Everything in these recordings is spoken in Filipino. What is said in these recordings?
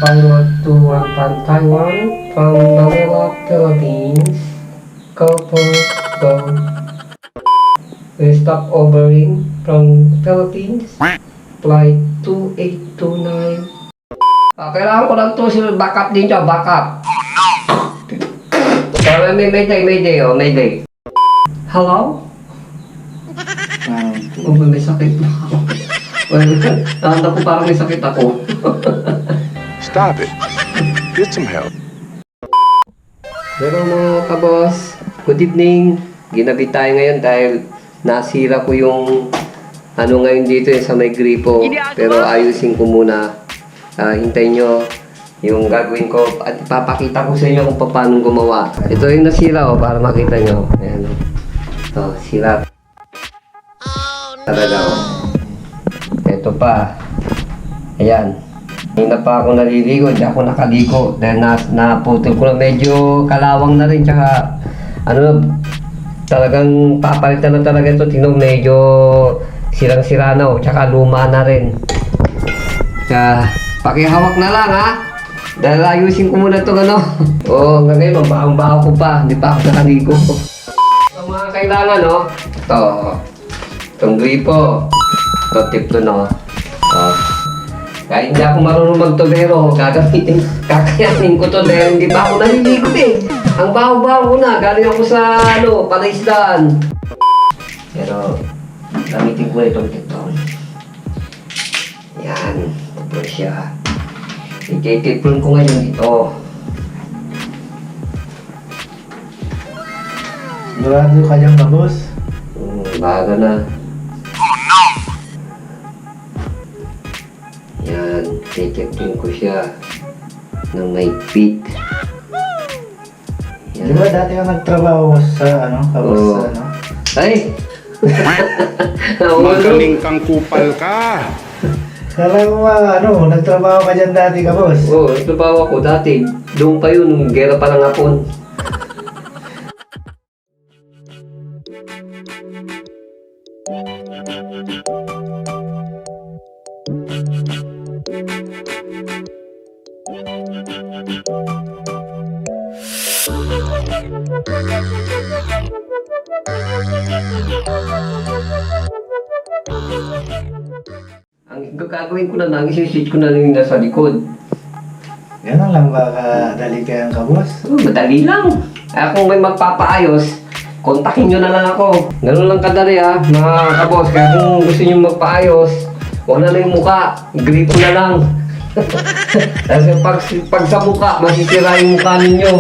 pilot to Wanpan, Taiwan from Manila, Philippines. Couple go. We stop overing from Philippines. Flight 2829. Kailangan ko lang to sila backup din siya, backup. Pero Mayday, oh, Mayday. Hello? May sakit na ako. Tanda ko parang may sakit ako. Stop it. Get some help. Pero mga kabos, good evening. Ginabi tayo ngayon dahil nasira ko yung ano ngayon dito sa may gripo. Pero ayusin ko muna. Hintayin nyo yung gagawin ko at ipapakita ko sa inyo kung paano gumawa. Ito yung nasira para makita nyo. Ayan. Ito, sira. Talaga Ito pa. Ayan. Hindi na pa ako naliligo, hindi ako nakaligo dahil naputol ko na medyo kalawang na rin tsaka talagang papalitan na talaga ito. Tingnan medyo sirang-sira na tsaka luma na rin. Kaya pakihawak na lang ha. Dahil ayusin ko muna ito hanggang ngayon ang baho ko pa, hindi pa ako nakaligo. So mga kailangan ito. Itong gripo. Ito tip to Kahit hindi ako marunong magtobero, kakayanin ko to dahil hindi pa ako naliligo Ang baho-baho ko na, galing ako sa palaisdaan. Pero, gamitin ko na itong tipton. Yan, tipton siya. Ititipon ko ngayon dito. Sigurado ka dyan ka, boss? Bago na. Yan, titipin ko siya ng mahigpit. Di ba dati ka nagtrabaho sa kabos sa Ay! Magaling kang kupal ka. Kala ko nagtrabaho ka dyan dati ka, boss? Oo, nagtrabaho ako dati. Doon pa yun, nung gera pa ng hapon. Ang gagawin ko na lang, isi-switch ko na lang yung nasa likod. Ganun lang ba kadali kayang ka, boss? Madali lang. Kung may magpapaayos, kontakin nyo na lang ako. Ganun lang kadali mga kabos. Kaya kung gusto nyo magpaayos, huwag na yung mukha, gripo na lang. Kasi pag sa mukha, masisira yung mukha ninyo.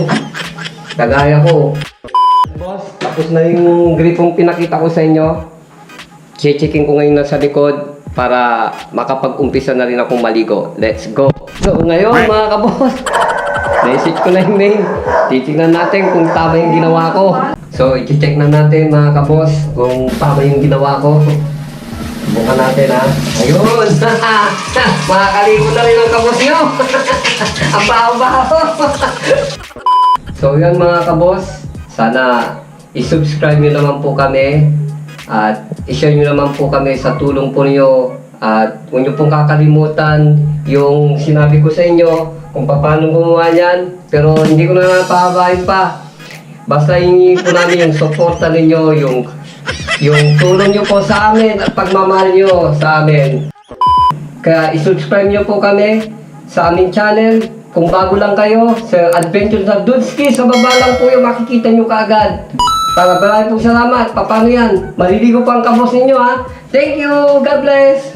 Kagaya ko. Boss, tapos na yung gripong pinakita ko sa inyo. Checkin ko ngayon nasa likod para makapag-umpisa na rin akong maligo. Let's go! So ngayon mga kabos, message ko na yung mail. Titignan natin kung tama yung ginawa ko. So i-check na natin mga kabos kung tama yung ginawa ko. Bukan natin Ayun! Makakaligo na rin ang kabos nyo! Ang baho-baho! So yan mga kabos, sana i-subscribe nyo naman po kami at i-share nyo naman po kami sa tulong po nyo at huwag nyo pong kakalimutan yung sinabi ko sa inyo kung paano gumawa niyan, pero hindi ko na napahabain pa. Basta hingi po namin yung suporta ninyo, yung tulong nyo po sa amin at pagmamahal nyo sa amin. Kaya i-subscribe nyo po kami sa aming channel. Kung bago lang kayo sa Adventures of Dudski, sa baba lang po yung makikita nyo kaagad. Maraming po salamat. Paano yan? Maliligo pa ang kabos ninyo Thank you. God bless.